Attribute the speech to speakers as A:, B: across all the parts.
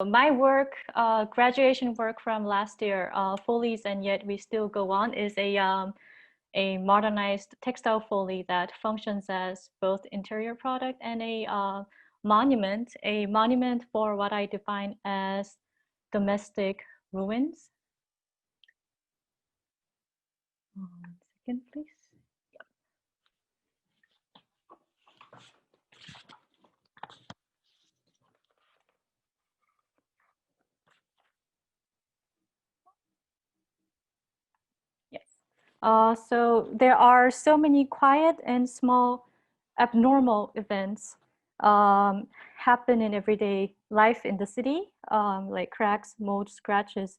A: My work, graduation work from last year, Follies and Yet We Still Go On, is a modernized textile folly that functions as both interior product and a monument for what I define as domestic ruins. 1 second, please. So there are so many quiet and small abnormal events happen in everyday life in the city, like cracks, mold, scratches,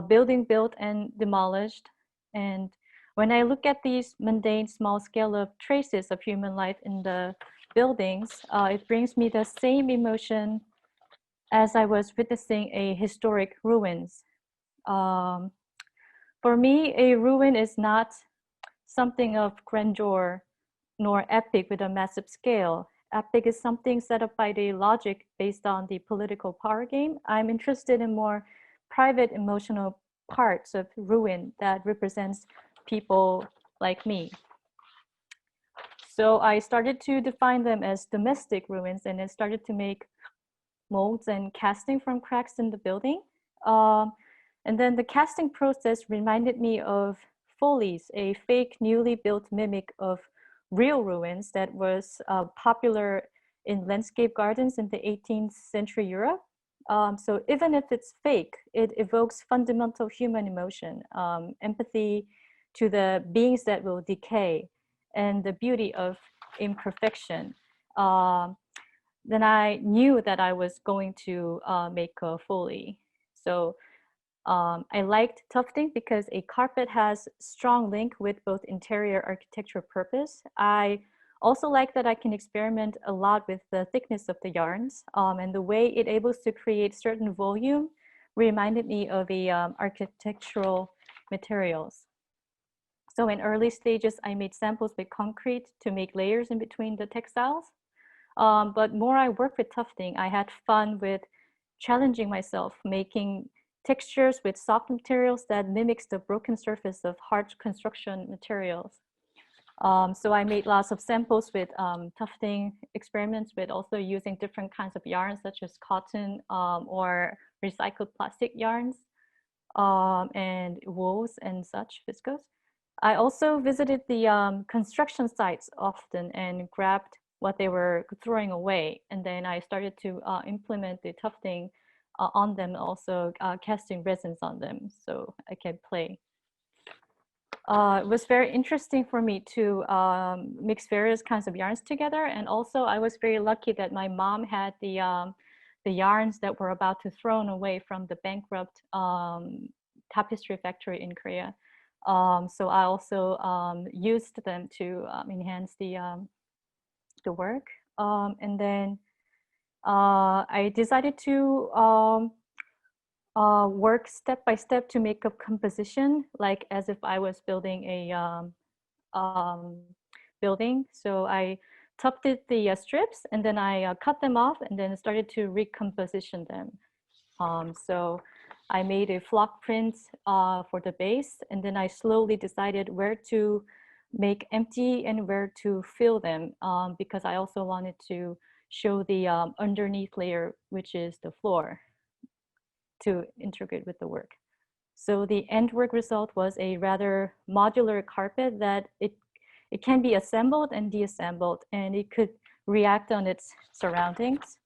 A: building built and demolished. And when I look at these mundane small scale of traces of human life in the buildings, it brings me the same emotion as I was witnessing a historic ruins. For me, a ruin is not something of grandeur nor epic with a massive scale. Epic is something set up by the logic based on the political power game. I'm interested in more private emotional parts of ruin that represents people like me. So I started to define them as domestic ruins, and I started to make molds and casting from cracks in the building. And then the casting process reminded me of Follies, a fake newly built mimic of real ruins that was popular in landscape gardens in the 18th century Europe. So even if it's fake, it evokes fundamental human emotion, empathy to the beings that will decay, and the beauty of imperfection. Then I knew that I was going to make a Foley. So I liked tufting because a carpet has strong link with both interior architecture purpose. I also like that I can experiment a lot with the thickness of the yarns, and the way it able to create certain volume reminded me of a architectural materials. So in early stages, I made samples with concrete to make layers in between the textiles. But more I worked with tufting, I had fun with challenging myself, making textures with soft materials that mimics the broken surface of hard construction materials. So I made lots of samples with tufting experiments with also using different kinds of yarns such as cotton or recycled plastic yarns and wools and such viscose. I also visited the construction sites often and grabbed what they were throwing away. And then I started to implement the tufting on them, also casting resins on them so I can play. It was very interesting for me to mix various kinds of yarns together. And also I was very lucky that my mom had the yarns that were about to thrown away from the bankrupt tapestry factory in Korea. So I also used them to enhance the work. And then I decided to work step by step to make a composition, like as if I was building a building. So I tufted the strips and then I cut them off and then started to recomposition them. So I made a flock print for the base, and then I slowly decided where to make empty and where to fill them, because I also wanted to show the underneath layer, which is the floor, to integrate with the work. So the end work result was a rather modular carpet that it can be assembled and deassembled, and it could react on its surroundings.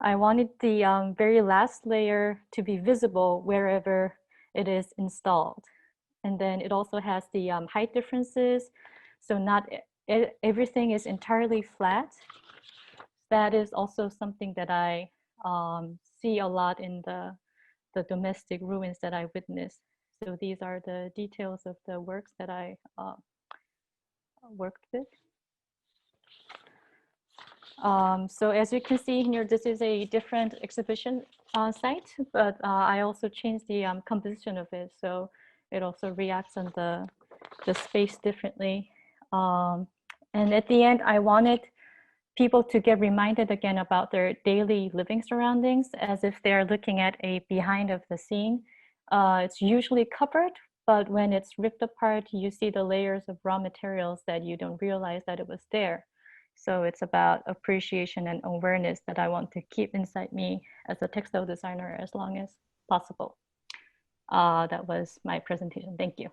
A: I wanted the very last layer to be visible wherever it is installed. And then it also has the height differences. So not everything is entirely flat. That is also something that I see a lot in the domestic ruins that I witnessed. So these are the details of the works that I worked with. So as you can see here, this is a different exhibition site, but I also changed the composition of it. So it also reacts on the space differently. And at the end, I wanted people to get reminded again about their daily living surroundings as if they're looking at a behind of the scene. It's usually covered, but when it's ripped apart, you see the layers of raw materials that you don't realize that it was there. So it's about appreciation and awareness that I want to keep inside me as a textile designer as long as possible. That was my presentation. Thank you.